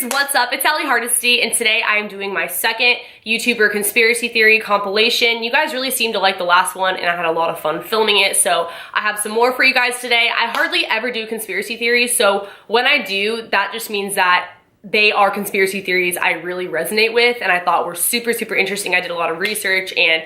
YouTubers, what's up? It's Allie Hardesty, and today I am doing my second YouTuber conspiracy theory compilation. You guys really seemed to like the last one, and I had a lot of fun filming it, so I have some more for you guys today. I hardly ever do conspiracy theories, so when I do, that just means that they are conspiracy theories I really resonate with, and I thought were super, super interesting. I did a lot of research, and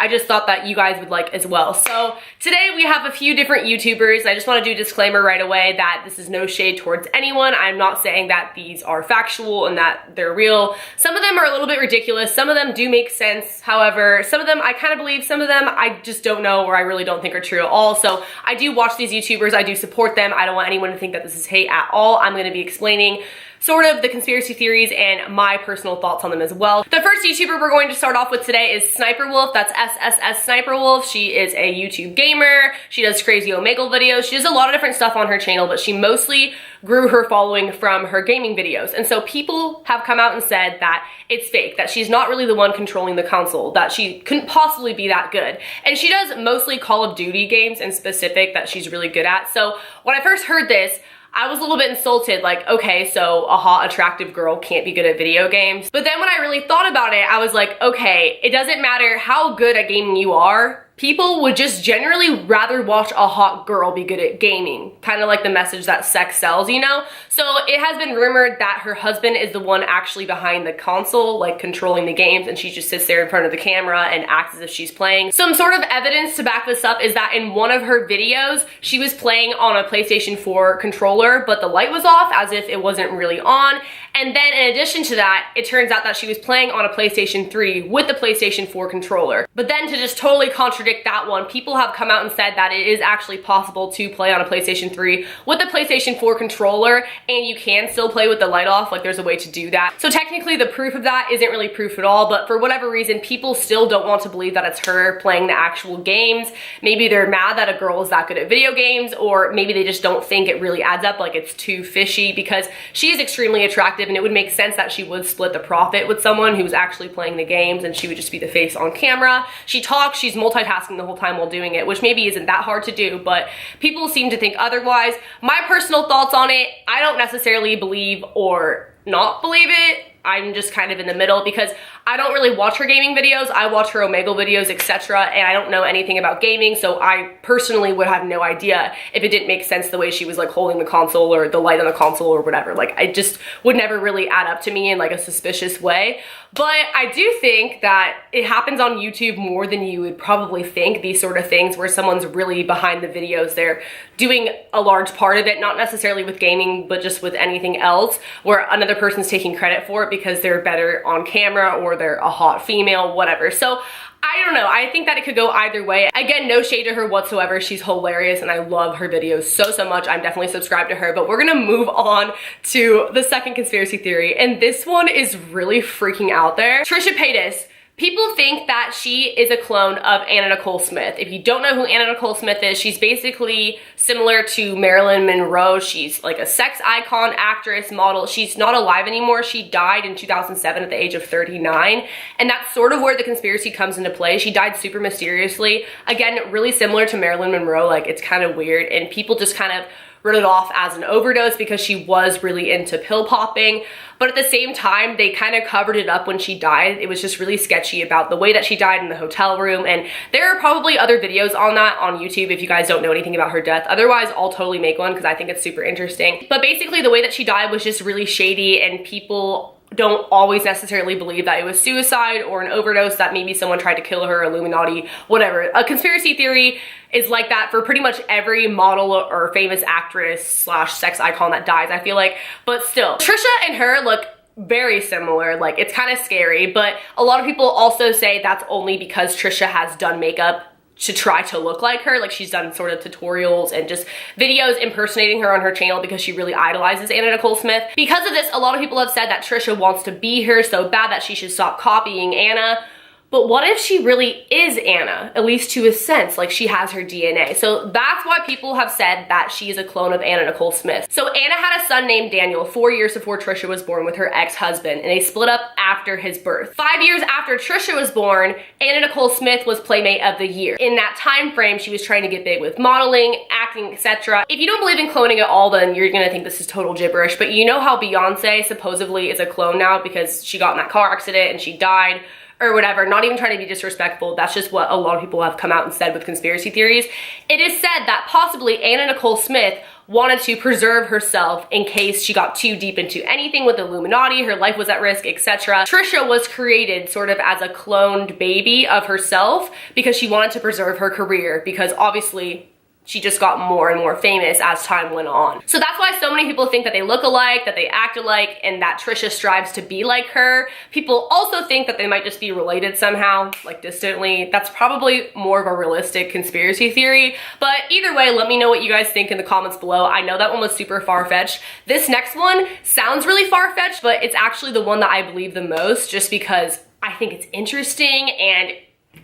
I just thought that you guys would like as well. So today we have a few different YouTubers. I just want to do a disclaimer right away that this is no shade towards anyone. I'm not saying that these are factual and that they're real. Some of them are a little bit ridiculous. Some of them do make sense. However, some of them I kind of believe, some of them I just don't know or I really don't think are true at all. So I do watch these YouTubers. I do support them. I don't want anyone to think that this is hate at all. I'm going to be explaining sort of the conspiracy theories and my personal thoughts on them as well. The first YouTuber we're going to start off with today is Sssniperwolf. That's Sssniperwolf. She is a YouTube gamer. She does crazy Omegle videos. She does a lot of different stuff on her channel, but she mostly grew her following from her gaming videos. And so people have come out and said that it's fake, that she's not really the one controlling the console, that she couldn't possibly be that good. And she does mostly Call of Duty games in specific that she's really good at. So when I first heard this, I was a little bit insulted, like, okay, so a hot, attractive girl can't be good at video games. But then when I really thought about it, I was like, okay, it doesn't matter how good at gaming you are, people would just generally rather watch a hot girl be good at gaming. Kind of like the message that sex sells, you know? So it has been rumored that her husband is the one actually behind the console, like controlling the games, and she just sits there in front of the camera and acts as if she's playing. Some sort of evidence to back this up is that in one of her videos, she was playing on a PlayStation 4 controller, but the light was off as if it wasn't really on. And then in addition to that, it turns out that she was playing on a PlayStation 3 with the PlayStation 4 controller. But then to just totally contradict that one, people have come out and said that it is actually possible to play on a PlayStation 3 with the PlayStation 4 controller, and you can still play with the light off. Like, there's a way to do that. So technically the proof of that isn't really proof at all, but for whatever reason, people still don't want to believe that it's her playing the actual games. Maybe they're mad that a girl is that good at video games, or maybe they just don't think it really adds up, like it's too fishy, because she is extremely attractive and it would make sense that she would split the profit with someone who's actually playing the games, and she would just be the face on camera. She talks, she's multitasking the whole time while doing it, which maybe isn't that hard to do, but people seem to think otherwise. My personal thoughts on it, I don't necessarily believe or not believe it. I'm just kind of in the middle because I don't really watch her gaming videos. I watch her Omegle videos, etc., and I don't know anything about gaming, so I personally would have no idea if it didn't make sense the way she was like holding the console or the light on the console or whatever. Like, I just would never really add up to me in like a suspicious way. But I do think that it happens on YouTube more than you would probably think, these sort of things where someone's really behind the videos. They're doing a large part of it, not necessarily with gaming, but just with anything else, where another person's taking credit for it because they're better on camera or they're a hot female, whatever. So I don't know, I think that it could go either way. Again, no shade to her whatsoever. She's hilarious and I love her videos so, so much. I'm definitely subscribed to her, but we're gonna move on to the second conspiracy theory, and this one is really freaking out there. Trisha Paytas. People think that she is a clone of Anna Nicole Smith. If you don't know who Anna Nicole Smith is, she's basically similar to Marilyn Monroe. She's like a sex icon, actress, model. She's not alive anymore. She died in 2007 at the age of 39. And that's sort of where the conspiracy comes into play. She died super mysteriously. Again, really similar to Marilyn Monroe. Like, it's kind of weird. And people just kind of wrote it off as an overdose because she was really into pill popping. But at the same time, they kind of covered it up when she died. It was just really sketchy about the way that she died in the hotel room. And there are probably other videos on that on YouTube if you guys don't know anything about her death. Otherwise, I'll totally make one because I think it's super interesting. But basically, the way that she died was just really shady, and people don't always necessarily believe that it was suicide or an overdose, that maybe someone tried to kill her, Illuminati, whatever. A conspiracy theory is like that for pretty much every model or famous actress slash sex icon that dies, I feel like. But still, Trisha and her look very similar. Like, it's kind of scary, but a lot of people also say that's only because Trisha has done makeup to try to look like her. Like, she's done sort of tutorials and just videos impersonating her on her channel because she really idolizes Anna Nicole Smith. Because of this, a lot of people have said that Trisha wants to be her so bad that she should stop copying Anna. But what if she really is Anna, at least to a sense, like she has her DNA? So that's why people have said that she is a clone of Anna Nicole Smith. So Anna had a son named Daniel 4 years before Trisha was born with her ex-husband, and they split up after his birth. 5 years after Trisha was born, Anna Nicole Smith was Playmate of the Year. In that time frame, she was trying to get big with modeling, acting, etc. If you don't believe in cloning at all, then you're gonna think this is total gibberish, but you know how Beyonce supposedly is a clone now because she got in that car accident and she died, or whatever, not even trying to be disrespectful. That's just what a lot of people have come out and said with conspiracy theories. It is said that possibly Anna Nicole Smith wanted to preserve herself in case she got too deep into anything with the Illuminati, her life was at risk, etc. Trisha was created sort of as a cloned baby of herself because she wanted to preserve her career, because obviously she just got more and more famous as time went on. So that's why so many people think that they look alike, that they act alike, and that Trisha strives to be like her. People also think that they might just be related somehow, like distantly. That's probably more of a realistic conspiracy theory. But either way, let me know what you guys think in the comments below. I know that one was super far-fetched. This next one sounds really far-fetched, but it's actually the one that I believe the most, just because I think it's interesting and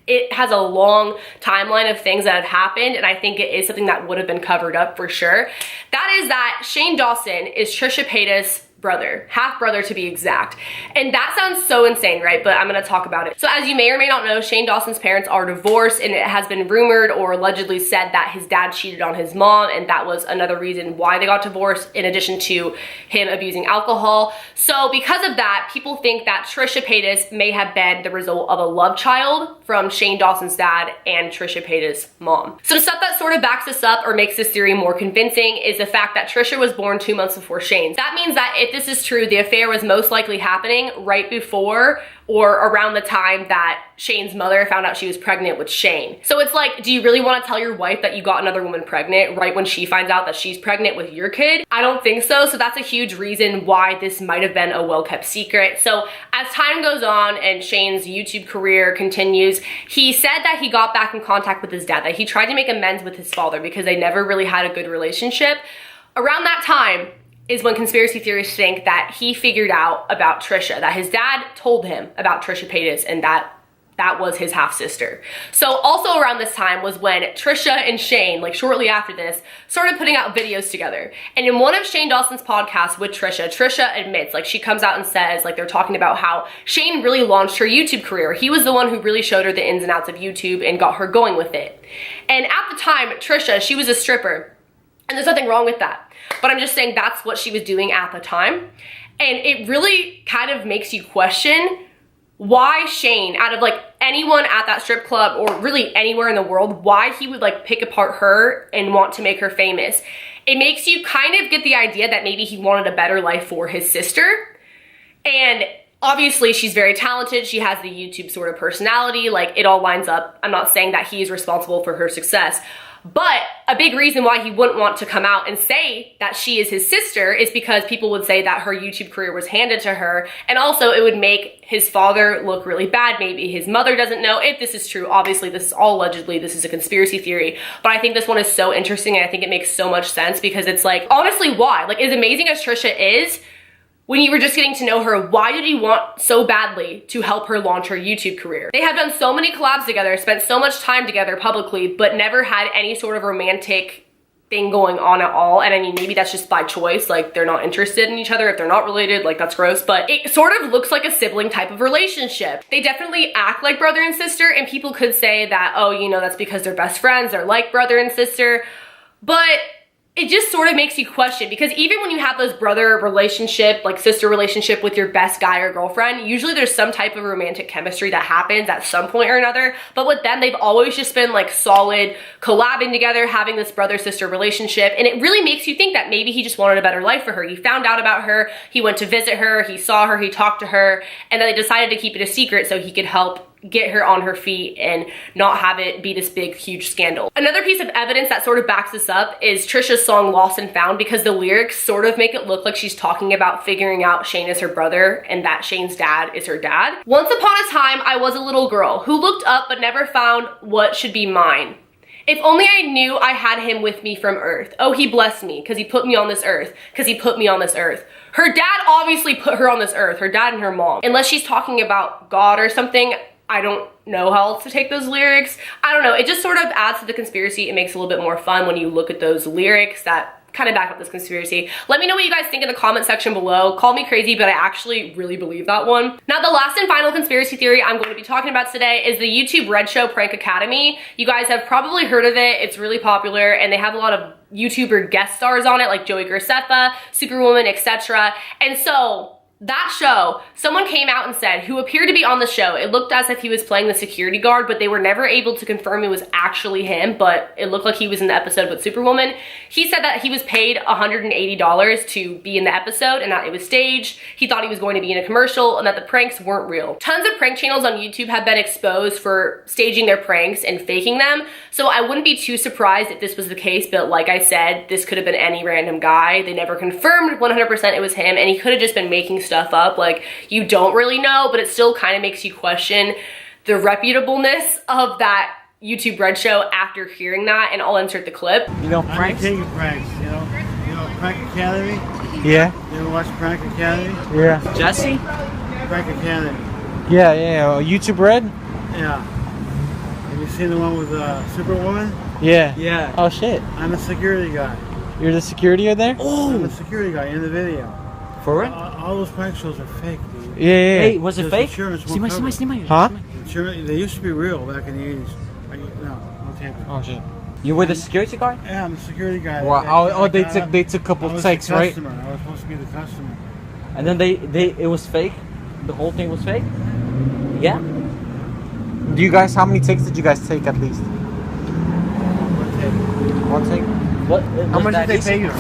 it has a long timeline of things that have happened, and I think it is something that would have been covered up for sure. That is that Shane Dawson is Trisha Paytas' brother, half brother to be exact. And that sounds so insane, right? But I'm gonna talk about it. So as you may or may not know, Shane Dawson's parents are divorced, and it has been rumored or allegedly said that his dad cheated on his mom, and that was another reason why they got divorced, in addition to him abusing alcohol. So because of that, people think that Trisha Paytas may have been the result of a love child from Shane Dawson's dad and Trisha Paytas' mom. Some stuff that sort of backs this up or makes this theory more convincing is the fact that Trisha was born 2 months before Shane. That means that if this is true, the affair was most likely happening right before or around the time that Shane's mother found out she was pregnant with Shane. So it's like, do you really want to tell your wife that you got another woman pregnant right when she finds out that she's pregnant with your kid? I don't think so. So that's a huge reason why this might have been a well-kept secret. So as time goes on and Shane's YouTube career continues, he said that he got back in contact with his dad, that he tried to make amends with his father because they never really had a good relationship. Around that time is when conspiracy theorists think that he figured out about Trisha, that his dad told him about Trisha Paytas, and that was his half-sister. So also around this time was when Trisha and Shane, like shortly after this, started putting out videos together. And in one of Shane Dawson's podcasts with Trisha, Trisha admits, like she comes out and says, like they're talking about how Shane really launched her YouTube career. He was the one who really showed her the ins and outs of YouTube and got her going with it. And at the time, Trisha, she was a stripper, and there's nothing wrong with that. But I'm just saying that's what she was doing at the time. And it really kind of makes you question why Shane, out of like anyone at that strip club or really anywhere in the world, why he would like pick apart her and want to make her famous. It makes you kind of get the idea that maybe he wanted a better life for his sister. And obviously she's very talented. She has the YouTube sort of personality, like it all lines up. I'm not saying that he's responsible for her success. But a big reason why he wouldn't want to come out and say that she is his sister is because people would say that her YouTube career was handed to her, and also it would make his father look really bad. Maybe his mother doesn't know if this is true. Obviously, this is all allegedly, this is a conspiracy theory, but I think this one is so interesting, and I think it makes so much sense because it's like, honestly, why? Like, as amazing as Trisha is, when you were just getting to know her, why did he want so badly to help her launch her YouTube career? They have done so many collabs together, spent so much time together publicly, but never had any sort of romantic thing going on at all. And I mean, maybe that's just by choice, like they're not interested in each other. If they're not related, like that's gross, but it sort of looks like a sibling type of relationship. They definitely act like brother and sister, and people could say that, oh, you know, that's because they're best friends, they're like brother and sister, but it just sort of makes you question, because even when you have those brother relationship, like sister relationship with your best guy or girlfriend, usually there's some type of romantic chemistry that happens at some point or another. But with them, they've always just been like solid, collabing together, having this brother-sister relationship. And it really makes you think that maybe he just wanted a better life for her. He found out about her, he went to visit her, he saw her, he talked to her, and then they decided to keep it a secret so he could help get her on her feet and not have it be this big, huge scandal. Another piece of evidence that sort of backs this up is Trisha's song Lost and Found, because the lyrics sort of make it look like she's talking about figuring out Shane is her brother and that Shane's dad is her dad. Once upon a time, I was a little girl who looked up but never found what should be mine. If only I knew I had him with me from earth. Oh, he blessed me because he put me on this earth, because he put me on this earth. Her dad obviously put her on this earth, her dad and her mom. Unless she's talking about God or something, I don't know how else to take those lyrics. I don't know, it just sort of adds to the conspiracy. It makes it a little bit more fun when you look at those lyrics that kind of back up this conspiracy. Let me know what you guys think in the comment section below. Call me crazy, but I actually really believe that one. Now, the last and final conspiracy theory I'm going to be talking about today is the YouTube Red Show Prank Academy. You guys have probably heard of it. It's really popular, and they have a lot of YouTuber guest stars on it, like Joey Graceffa, Superwoman, etc. And so that show, someone came out and said, who appeared to be on the show, it looked as if he was playing the security guard, but they were never able to confirm it was actually him, but it looked like he was in the episode with Superwoman. He said that he was paid $180 to be in the episode and that it was staged. He thought he was going to be in a commercial and that the pranks weren't real. Tons of prank channels on YouTube have been exposed for staging their pranks and faking them, so I wouldn't be too surprised if this was the case, but like I said, this could have been any random guy. They never confirmed 100% it was him, and he could have just been making stuff up. Like, you don't really know, but it still kind of makes you question the reputableness of that YouTube Red Show after hearing that, and I'll insert the clip. You know, pranks? I'm pranks, you know Prank Academy? Yeah. You ever watch Prank Academy? Yeah. Jesse? Prank Academy. Yeah. YouTube Red? Yeah. Have you seen the one with Superwoman? Yeah. Yeah. Oh shit. I'm a security guy. You're the security over there? I'm a security guy in the video. For real? All those prank shows are fake, dude. Yeah. Hey, was it fake? Huh? They used to be real back in the 80s. No tape. Oh shit. You were the security guard? Yeah, I'm the security guy. Wow. They took a couple takes, right? I was supposed to be the customer. And then it was fake? The whole thing was fake? Yeah? Do you guys, how many takes did you guys take at least? One take? What? How much did they pay you?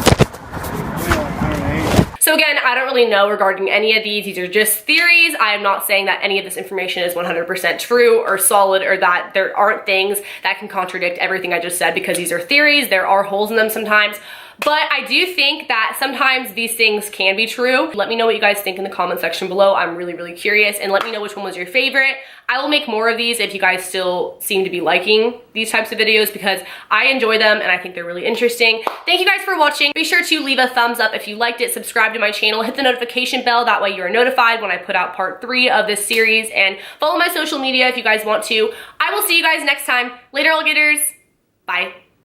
So again, I don't really know regarding any of these. These are just theories. I am not saying that any of this information is 100% true or solid, or that there aren't things that can contradict everything I just said, because these are theories. There are holes in them sometimes. But I do think that sometimes these things can be true. Let me know what you guys think in the comment section below. I'm really, really curious, and let me know which one was your favorite. I will make more of these if you guys still seem to be liking these types of videos, because I enjoy them and I think they're really interesting. Thank you guys for watching. Be sure to leave a thumbs up if you liked it, subscribe to my channel, hit the notification bell, that way you are notified when I put out part 3 of this series, and follow my social media if you guys want to. I will see you guys next time. Later, alligators. Bye.